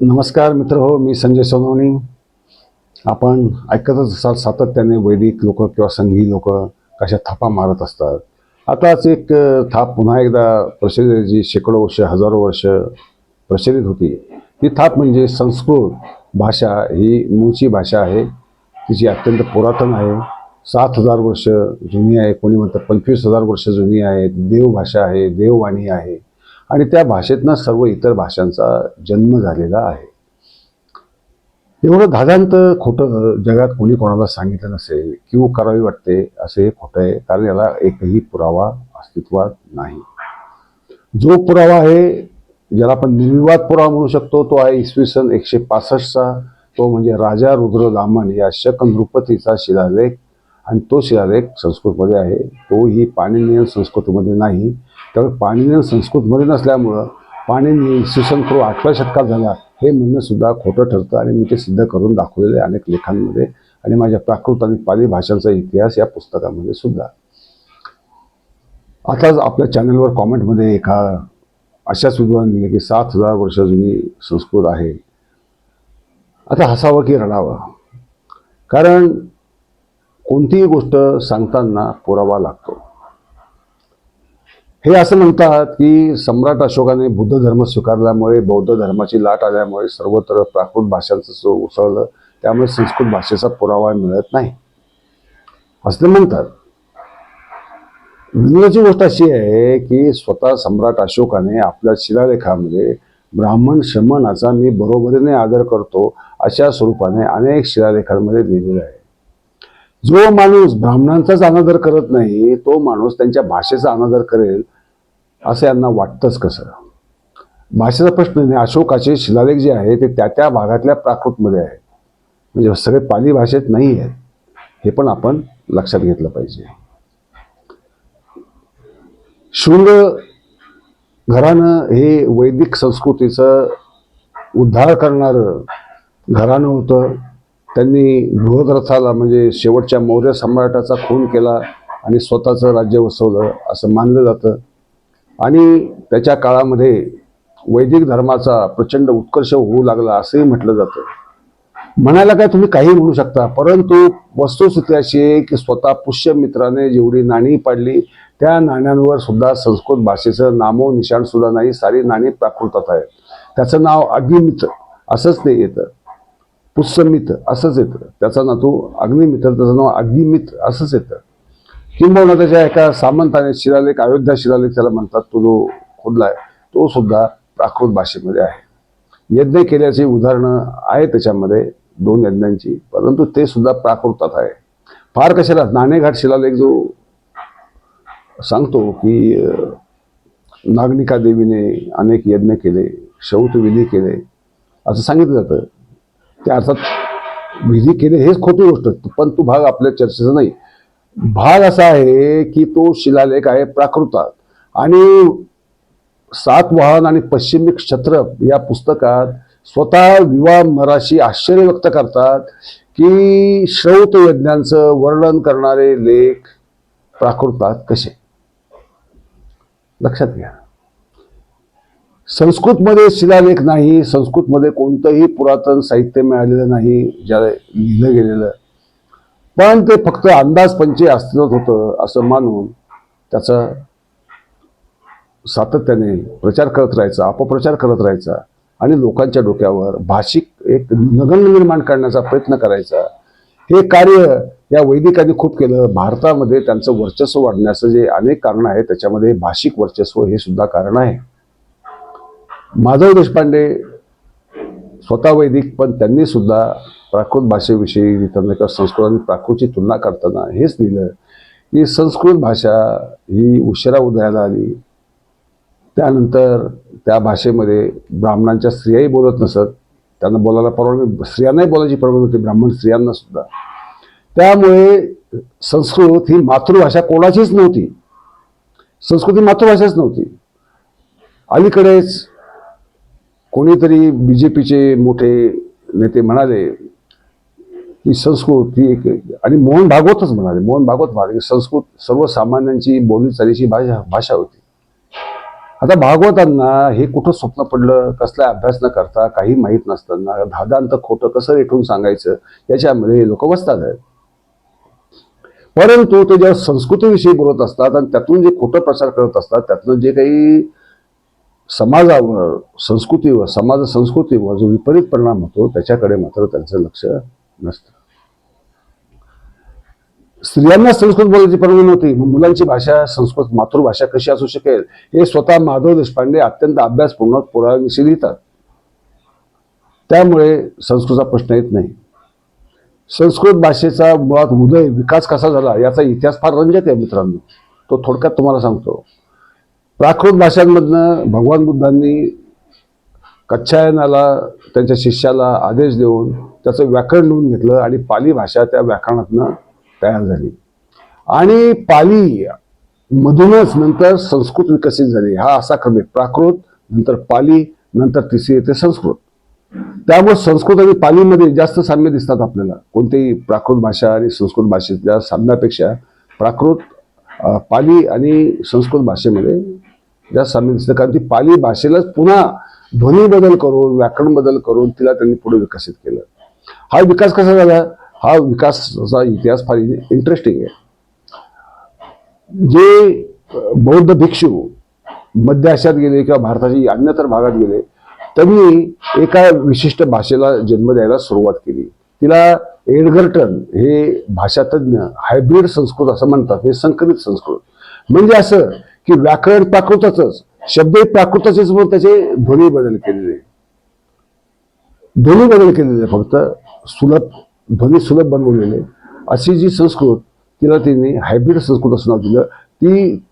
नमस्कार मित्र हो, मी संजय सोनवणी. आपण ऐकतच असाल सातत्याने वैदिक लोक किंवा संघी लोक कशा थापा मारत असतात. आताच एक थाप पुन्हा एकदा प्रचलित आहे, जी शेकडो वर्ष हजारो वर्ष प्रचलित होती. ती थाप म्हणजे संस्कृत भाषा. ही मूळची भाषा आहे, तिची अत्यंत पुरातन आहे. 7,000 वर्ष जुनी आहे, कोणी म्हणतं 25,000 वर्ष जुनी आहे. देवभाषा आहे, देववाणी आहे आणि त्या भाषेतनं सर्व इतर भाषांचा जन्म झालेला आहे. एवढं धादांत खोटं जगात कोणी कोणाला सांगितलं नसेल किंवा करावी वाटते असं हे खोटं आहे, कारण याला एकही पुरावा अस्तित्वात नाही. जो पुरावा आहे, ज्याला आपण निर्विवाद पुरावा म्हणू शकतो, तो आहे इसवी सन 165चा. तो म्हणजे राजा रुद्रदामन या शक नृपतीचा शिलालेख. आणि तो शिलालेख संस्कृतमध्ये आहे. तोही पाणिनियन संस्कृतमध्ये नाही. त्यामुळे पाणिनियन संस्कृतमध्ये नसल्यामुळं पाणिनी इसवी सन पूर्व 8व्या शतकात झाला हे म्हणणं सुद्धा खोटं ठरतं. आणि मी ते सिद्ध करून दाखवलेले अनेक लेखांमध्ये आणि माझ्या प्राकृत आणि पाली भाषांचा इतिहास या पुस्तकामध्ये सुद्धा. आताच आपल्या चॅनलवर कॉमेंटमध्ये एका अशाच विद्वान लिहिले की 7,000 वर्ष जुनी संस्कृत आहे. आता हसावं की रडावं, कारण कोणतीही गोष्ट सांगताना पुरावा लागतो. हे असं म्हणतात की सम्राट अशोकाने बुद्ध धर्म स्वीकारल्यामुळे, बौद्ध धर्माची लाट आल्यामुळे सर्वत्र प्राकृत भाषांचं उसळलं, त्यामुळे संस्कृत भाषेचा पुरावा मिळत नाही असं ते म्हणतात. विनोदाची गोष्ट अशी आहे की स्वतः सम्राट अशोकाने आपल्या शिलालेखामध्ये ब्राह्मण श्रमणाचा मी बरोबरीने आदर करतो अशा स्वरूपाने अनेक शिलालेखांमध्ये लिहिलेलं आहे. जो माणूस ब्राह्मणांचाच अनादर करत नाही, तो माणूस त्यांच्या भाषेचा अनादर करेल असं यांना वाटतंच कसं? भाषेचा प्रश्न नाही. अशोकाचे शिलालेख जे आहे ते त्या त्या भागातल्या प्राकृतमध्ये आहे, म्हणजे सगळे पाली भाषेत नाही आहेत. हे पण आपण लक्षात घेतलं पाहिजे. शृंग घराणं हे वैदिक संस्कृतीचं उद्धार करणारं घराणं होतं. त्यांनी बृहद्रथाला म्हणजे शेवटच्या मौर्य सम्राटाचा खून केला आणि स्वतःचं राज्य वसवलं असं मानलं जातं. आणि त्याच्या काळामध्ये वैदिक धर्माचा प्रचंड उत्कर्ष होऊ लागला असंही म्हटलं जातं. म्हणायला काय तुम्ही काही म्हणू शकता, परंतु वस्तुस्थिती अशी आहे की स्वतः पुष्यमित्राने जेवढी नाणी पाडली त्या नाण्यांवर सुद्धा संस्कृत भाषेचं नामो निशाण सुद्धा नाही. सारी नाणी प्राकृतात आहेत. त्याचं नाव अग्निमित्र असंच ते येतं, पुष्यमित्र असंच येतं. त्याचा नातू अग्निमित्र, त्याचं नाव अग्निमित्र असंच येतं. किंबहुना त्याच्या एका सामंताने शिलालेख, अयोध्या शिलालेख त्याला म्हणतात, तो जो खोदलाय तो सुद्धा प्राकृत भाषेमध्ये आहे. यज्ञ केल्याची उदाहरणं आहेत त्याच्यामध्ये 2 यज्ञांची, परंतु ते सुद्धा प्राकृतात आहे. फार कशाला नाणेघाट शिलालेख जो सांगतो की नागनिका देवीने अनेक यज्ञ केले, शौतविधी केले असं सांगितलं जातं. त्या अर्थात विधी केले हेच खोटी गोष्ट, पण तो भाग आपल्या चर्चेचा नाही. भाग असा आहे की तो शिलालेख आहे प्राकृतात. आणि सातवाहन आणि पश्चिमी क्षत्र या पुस्तकात स्वतः विवा मराशी आश्चर्य व्यक्त करतात की श्रौत यज्ञांचं वर्णन करणारे लेख प्राकृतात कसे. लक्षात घ्या, संस्कृतमध्ये शिलालेख नाही, संस्कृतमध्ये कोणतंही पुरातन साहित्य मिळालेलं नाही ज्याला लिहिलं गेलेलं, पण ते फक्त अंदाजपंचे अस्तित्वात होतं असं मानून त्याचा सातत्याने प्रचार करत राहायचा, अपप्रचार करत राहायचा आणि लोकांच्या डोक्यावर भाषिक एक नगण्य निर्माण करण्याचा प्रयत्न करायचा. हे कार्य या वैदिकांनी खूप केलं. भारतामध्ये त्यांचं वर्चस्व वाढण्याचं जे अनेक कारण आहे त्याच्यामध्ये भाषिक वर्चस्व हे सुद्धा कारण आहे. माधव देशपांडे स्वतः वैदिक, पण त्यांनी सुद्धा प्राकृत भाषेविषयी लिहिताना किंवा संस्कृत आणि प्राकृतची तुलना करताना हेच लिहिलं की संस्कृत भाषा ही उशिरा उदयाला आली. त्यानंतर त्या भाषेमध्ये ब्राह्मणांच्या स्त्रियाही बोलत नसत, त्यांना बोलायला परवानगी, स्त्रियांनाही बोलायची परवानगी होती, ब्राह्मण स्त्रियांना सुद्धा. त्यामुळे संस्कृत ही मातृभाषा कोणाचीच नव्हती. संस्कृत ही मातृभाषाच नव्हती. अलीकडेच कोणीतरी BJPचे मोठे नेते म्हणाले की संस्कृत ही एक, आणि मोहन भागवतच म्हणाले की संस्कृत सर्वसामान्यांची बोलीचालीची भाषा होती. आता भागवतांना हे कुठं स्वप्न पडलं, कसला अभ्यास न करता, काही माहीत नसताना धादांत खोटं कसं रेटून सांगायचं याच्यामध्ये लोक बसतात आहेत. परंतु ते जेव्हा संस्कृतीविषयी बोलत असतात आणि त्यातून जे खोटं प्रचार करत असतात, त्यातून जे काही समाजावर, संस्कृतीवर, समाज संस्कृतीवर जो विपरीत परिणाम होतो त्याच्याकडे मात्र त्यांचं लक्ष नसतं. स्त्रियांना संस्कृत बोलायची परवानगी नव्हती, मग मुलांची भाषा संस्कृत मातृभाषा कशी असू शकेल हे स्वतः माधव देशपांडे अत्यंत अभ्यासपूर्ण पुराव्याविषयी लिहितात. त्यामुळे संस्कृतचा प्रश्न येत नाही. संस्कृत भाषेचा मुळात उदय, विकास कसा झाला याचा इतिहास फार रंजक आहे मित्रांनो. तो थोडक्यात तुम्हाला सांगतो. प्राकृत भाषांमधनं भगवान बुद्धांनी कच्छायनाला, त्यांच्या शिष्याला आदेश देऊन त्याचं व्याकरण लिहून घेतलं आणि पाली भाषा त्या व्याकरणातनं तयार झाली. आणि पाली मधूनच नंतर संस्कृत विकसित झाली. हा असा क्रम आहे. प्राकृत, नंतर पाली, नंतर तिसरी येते संस्कृत. त्यामुळे संस्कृत आणि पालीमध्ये जास्त साम्य दिसतात आपल्याला. कोणतीही प्राकृत भाषा आणि संस्कृत भाषेच्या साम्यापेक्षा प्राकृत, पाली आणि संस्कृत भाषेमध्ये जास्त साम्य दिसतं. कारण ती पाली भाषेलाच पुन्हा ध्वनी बदल करून, व्याकरण बदल करून तिला त्यांनी पुढे विकसित केलं. हा विकास कसा झाला? हा विकासाचा इतिहास फार इंटरेस्टिंग आहे. जे बौद्ध भिक्षू मध्य आशियात गेले किंवा भारताच्या अन्यतर भागात गेले, त्यांनी एका विशिष्ट भाषेला जन्म द्यायला सुरुवात केली. तिला एडगर्टन हे भाषातज्ञ हायब्रिड संस्कृत असं म्हणतात. हे संकरित संस्कृत म्हणजे असं की व्याकरण प्राकृतच, शब्द प्राकृतचेच, म्हणून त्याचे ध्वनी बदल केलेले, फक्त सुलभ ध्वनी सुलभ बनवलेले अशी जी संस्कृत, तिला तिने हायब्रिड संस्कृत असं नाव दिलं. ती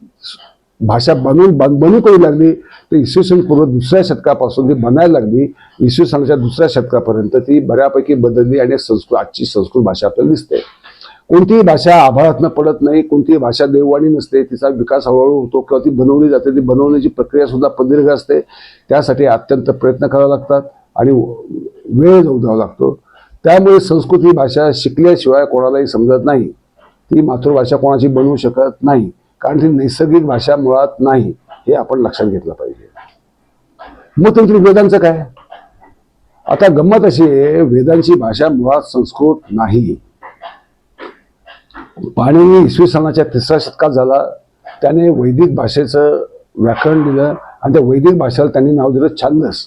भाषा बनू करू लागली तर इसवी सन पूर्व 2ऱ्या शतकापासून ती बनायला लागली. इसवी सनाच्या 2ऱ्या शतकापर्यंत ती बऱ्यापैकी बदलली आणि आजची संस्कृत भाषा आपल्याला दिसते. कोणतीही भाषा आभाळातनं पडत नाही, कोणतीही भाषा देववाणी नसते. तिचा विकास हळूहळू होतो किंवा ती बनवली जाते. ती बनवण्याची प्रक्रिया सुद्धा प्रदीर्घ असते. त्यासाठी अत्यंत प्रयत्न करावे लागतात आणि वेळ जाऊ द्यावा लागतो. त्यामुळे संस्कृत ही भाषा शिकल्याशिवाय कोणालाही समजत नाही. ती मातृभाषा कोणाची बनवू शकत नाही, कारण ती नैसर्गिक भाषा मुळात नाही. हे आपण लक्षात घेतलं पाहिजे. मग त्यांची वेदांचं काय? आता गंमत अशी आहे, वेदांची भाषा मुळात संस्कृत नाही. पाणिनी इसवी सनाच्या 3ऱ्या शतकात झाला. त्याने वैदिक भाषेचं व्याकरण दिलं आणि त्या वैदिक भाषेला त्यांनी नाव दिलं छांदस.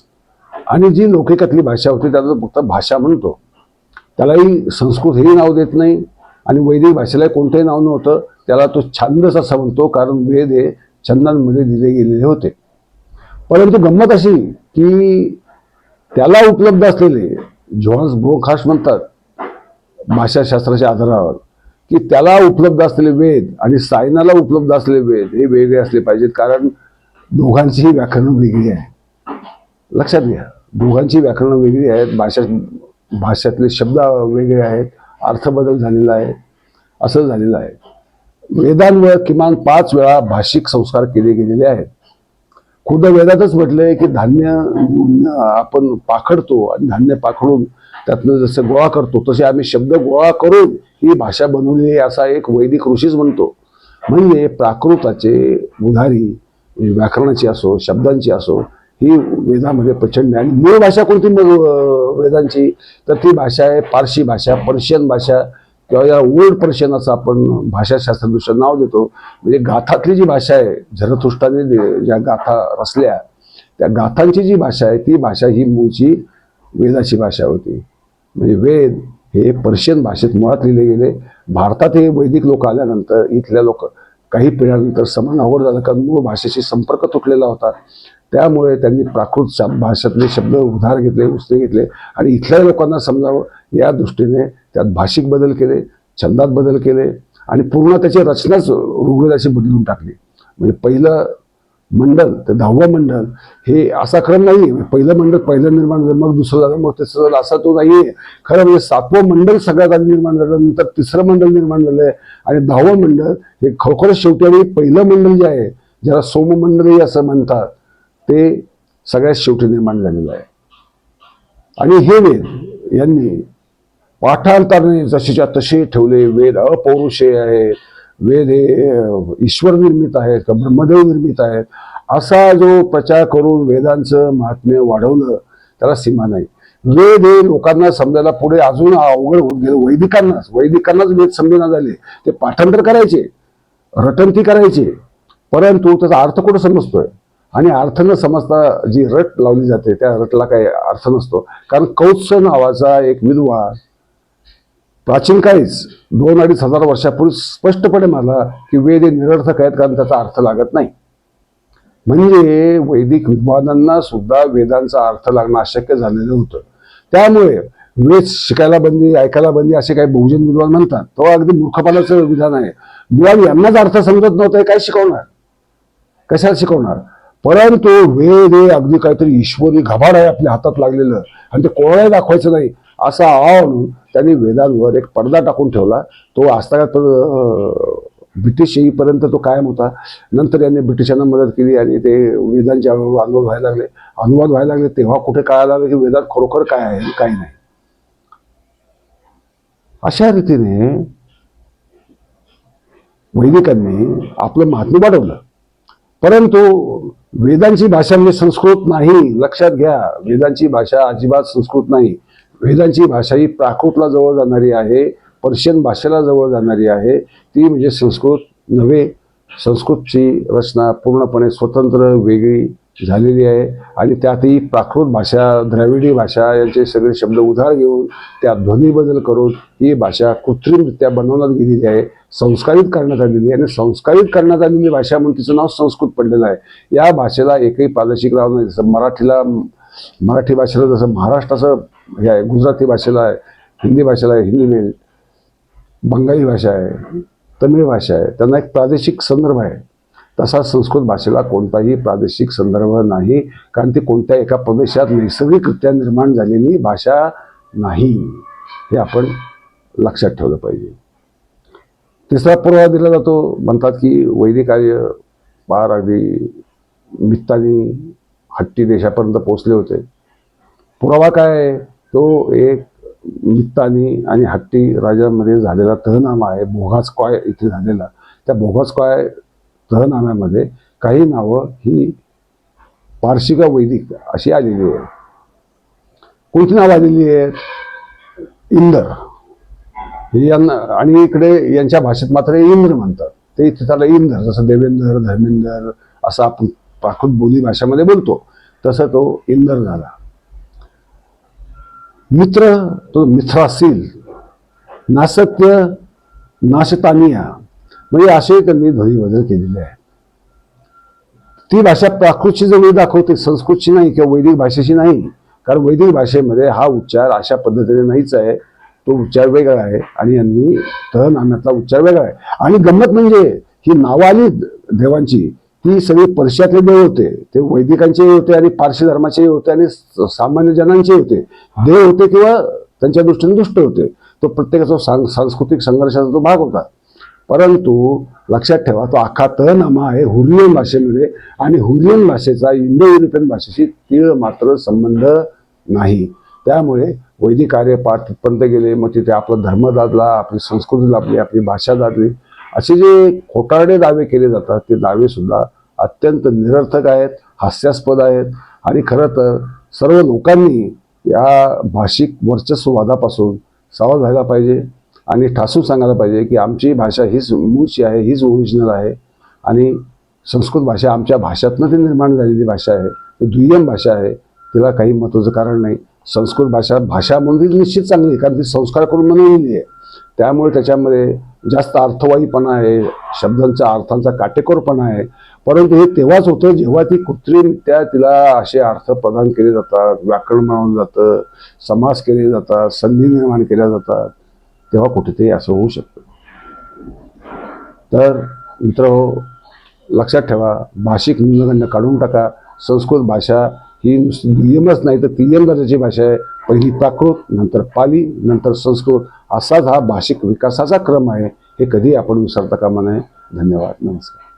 आणि जी लौकिकातली भाषा होती त्याला फक्त भाषा म्हणतो, त्यालाही संस्कृत हेही नाव देत नाही आणि वैदिक भाषेलाही कोणतंही नाव नव्हतं. त्याला तो छांदस असं म्हणतो, कारण वेद हे छंदांमध्ये दिले गेलेले होते. परंतु गंमत अशी की त्याला उपलब्ध असलेले, जोहान्स ब्रोंखार्स म्हणतात भाषाशास्त्राच्या आधारावर, की त्याला उपलब्ध असलेले वेद आणि सायनाला उपलब्ध असलेले वेद हे वेगळे असले पाहिजेत, कारण दोघांचीही व्याकरणं वेगळी आहे. लक्षात घ्या, दोघांची व्याकरणं वेगळी आहेत. भाषातले शब्द वेगळे आहेत, अर्थ बदल झालेला आहे, असं झालेलं आहे. वेदांवर किमान 5 वेळा भाषिक संस्कार केले गेलेले आहेत. खुद्द वेदातच म्हटलंय की धान्य आपण पाखडतो आणि धान्य पाखडून त्यातनं जसं गोळा करतो तसे आम्ही शब्द गोळा करून ही भाषा बनवली आहे, असा एक वैदिक ऋषीच म्हणतो. म्हणजे प्राकृताचे उधारी व्याकरणाची असो, शब्दांची असो, ही वेदामध्ये प्रचंड आहे. आणि मूळ भाषा कोणती वेदांची? तर ती भाषा आहे पारशी भाषा, पर्शियन भाषा किंवा या ओल्ड पर्शियन असं आपण भाषाशास्त्रदृष्ट्या नाव देतो. म्हणजे गाथातली जी भाषा आहे, झरथुष्ट्राने ज्या गाथा रचल्या त्या गाथांची जी भाषा आहे ती भाषा ही मूळची वेदाची भाषा होती. म्हणजे वेद हे पर्शियन भाषेत मुळात लिहिले गेले. भारतात हे वैदिक लोक आल्यानंतर इथल्या लोक काही पिढ्यानंतर समान अवघड झालं, कारण मूळ भाषेशी संपर्क तुटलेला होता. त्यामुळे त्यांनी प्राकृत भाषेतले शब्द उधार घेतले, उसने घेतले आणि इथल्या लोकांना समजावं या दृष्टीने त्यात भाषिक बदल केले, छंदात बदल केले आणि पूर्ण त्याची रचनाच ऋग्वेदाची बदलून टाकली. म्हणजे पहिलं मंडल ते 10वं मंडल हे असा क्रम नाही. पहिलं मंडल पहिलं निर्माण झालं, मग दुसरं झालं, मग तिसरं झालं, असा तो नाहीये. खरं म्हणजे 7वं मंडल सगळ्यात आधी निर्माण झालं, नंतर 3रं मंडल निर्माण झालंय आणि 10वं मंडल हे खरोखरच शेवटी. आणि पहिलं मंडल जे आहे, ज्याला सोममंडलही असं म्हणतात, ते सगळ्यात शेवटी निर्माण झालेलं आहे. आणि हे वेद यांनी पाठांतराने जसेच्या तसे ठेवले. वेद अपौरुषेय आहेत, वेद हे ईश्वर निर्मित आहेत का ब्रह्मदेव निर्मित आहेत, असा जो प्रचार करून वेदांचं महात्म्य वाढवलं त्याला सीमा नाही. वेद हे लोकांना समजायला पुढे अजून अवघड होत गेलं. वैदिकांनाच वेद समजेना झाले. ते पाठांतर करायचे, रटंती करायचे, परंतु त्याचा अर्थ कुठं समजतोय? आणि अर्थ न समजता जी रट लावली जाते त्या रटला काही अर्थ नसतो. कारण कौत्स नावाचा एक विद्वान प्राचीन काळीच 2-2.5 हजार वर्षापूर्वी स्पष्टपणे मला की वेद हे निरर्थक आहेत कारण त्याचा अर्थ लागत नाही. म्हणजे वैदिक विद्वानांना सुद्धा वेदांचा अर्थ लागणं अशक्य झालेलं होतं. त्यामुळे वेद शिकायला बंदी, ऐकायला बंदी असे काही बहुजन विद्वान म्हणतात. तो अगदी मूर्खपणाचं विधान आहे. मुळात यांनाच अर्थ समजत नव्हतं, काय शिकवणार, कशाला शिकवणार? परंतु वेद हे अगदी काहीतरी ईश्वरी घबाड आहे आपल्या हातात लागलेलं आणि ते कोणालाही दाखवायचं नाही असा आणून त्यांनी वेदांवर एक पडदा टाकून ठेवला. तो आजतागायत ब्रिटिश येईपर्यंत तो कायम होता. नंतर यांनी ब्रिटिशांना मदत केली आणि ते वेदांचे अनुवाद व्हायला लागले. तेव्हा कुठे कळायला लागलं की वेदात खरोखर काय आहे काय नाही. अशा रीतीने वैदिकांनी आपलं महात्म्य वाढवलं. परंतु वेदांची भाषा म्हणजे संस्कृत नाही, लक्षात घ्या. वेदांची भाषा अजिबात संस्कृत नाही. वेदांची भाषा ही प्राकृतला जवळ जाणारी आहे, पर्शियन भाषेला जवळ जाणारी आहे. ती म्हणजे संस्कृत नव्हे. संस्कृतची रचना पूर्णपणे स्वतंत्र वेगळी झालेली आहे आणि त्यातही प्राकृत भाषा, द्रविडी भाषा यांचे सगळे शब्द उधार घेऊन त्यात ध्वनी बदल करून ही भाषा कृत्रिमरित्या बनवण्यात गेलेली आहे, संस्कारित करण्यात आलेली आहे. आणि संस्कारित करण्यात आलेली भाषा म्हणून तिचं नाव संस्कृत पडलेलं आहे. या भाषेला एकही प्रादेशिक नाव नाही. जसं मराठी भाषेला जसं महाराष्ट्राचं हे आहे, गुजराती भाषेला आहे, हिंदी भाषेला आहे, हिंदी मेल, बंगाली भाषा आहे, तमिळ भाषा आहे, त्यांना एक प्रादेशिक संदर्भ आहे. तसा संस्कृत भाषेला कोणताही प्रादेशिक संदर्भ नाही, कारण ती कोणत्या एका प्रदेशात नैसर्गिकरित्या निर्माण झालेली भाषा नाही. हे आपण लक्षात ठेवलं पाहिजे. तिसरा पुरावा दिला जातो. म्हणतात की वैदिक आर्य फार अगदी मित्तानी हट्टी देशापर्यंत पोहोचले होते. पुरावा काय? तो एक मित्तानी आणि हट्टी राजांमध्ये झालेला तहनामा आहे, भोगासकॉय इथे झालेला. त्या भोगासकॉय तहनाम्यामध्ये काही नावं ही पारशी का वैदिक अशी आलेली आहे. कोणती नावं आलेली आहेत? इंदर यांना, आणि इकडे यांच्या भाषेत मात्र इंद्र म्हणतात. ते इथे त्याला इंदर, जसं देवेंद्र, धर्मेंद्र असं आपण प्राकृत बोली भाषेमध्ये बोलतो तसं तो इंदर झाला. मित्र तो मिथ्रासील, नासत्य नाशतानिया, म्हणजे असे त्यांनी ध्वनी बदल केलेले आहे. ती भाषा प्राकृतची जवळ दाखवते, संस्कृतची नाही किंवा वैदिक भाषेची नाही. कारण वैदिक भाषेमध्ये हा उच्चार अशा पद्धतीने नाहीच आहे, तो उच्चार वेगळा आहे आणि यांनी तहनाम्यातला उच्चार वेगळा आहे. आणि गंमत म्हणजे ही नावं आली देवांची, ती सगळी पर्शियातले देव होते. ते वैदिकांचे होते आणि पारशी धर्माचे होते आणि सामान्य जनांचे होते. देव होते किंवा त्यांच्या दृष्टीने दुष्ट होते. तो प्रत्येकाचा सांस्कृतिक संघर्षाचा तो भाग होता. परंतु लक्षात ठेवा, तो अख्खा तहनामा आहे हुरियन भाषेमध्ये आणि हुरियन भाषेचा इंडो युरोपियन भाषेशी तीळ मात्र संबंध नाही. त्यामुळे वैदिक आर्य पार तिथपर्यंत गेले, मग तिथे आपला धर्म दादला, आपली संस्कृती दाबली, आपली भाषा दादली. असे जे खोटारडे दावे केले जातात ते दावे सुद्धा अत्यंत निरर्थक आहेत, हास्यास्पद आहेत. आणि खरं तर सर्व लोकांनी या भाषिक वर्चस्ववादापासून सावध व्हायला पाहिजे आणि ठासून सांगायला पाहिजे की आमची भाषा हीच मूळची आहे, हीच ओरिजिनल आहे आणि संस्कृत भाषा आमच्या भाषातनं ती निर्माण झालेली भाषा आहे, ती दुय्यम भाषा आहे, तिला काही महत्त्वाचं कारण नाही. संस्कृत भाषा म्हणून ती निश्चित चांगली आहे, कारण ती संस्कार करून बनवलेली आहे. त्यामुळे त्याच्यामध्ये जास्त अर्थवाहीपणा आहे, शब्दांचा अर्थांचा काटेकोरपणा आहे. परंतु हे तेव्हाच होतं जेव्हा ती कृत्रिमरित्या तिला असे अर्थ प्रदान केले जातात, व्याकरण बनवलं जातं, समास केले जातात, संधी निर्माण केल्या जातात, तेव्हा कुठेतरी असं होऊ शकतं. तर मित्रहो, लक्षात ठेवा, भाषिक न्यूनगंड काढून टाका. संस्कृत भाषा ही नुसती दुय्यमच नाही तर तिय्यम दर्जाची भाषा आहे. पहिली प्राकृत, नंतर पाली, नंतर संस्कृत, असाच हा भाषिक विकासाचा क्रम आहे. हे कधी आपण विसरता कामा नये. धन्यवाद. नमस्कार.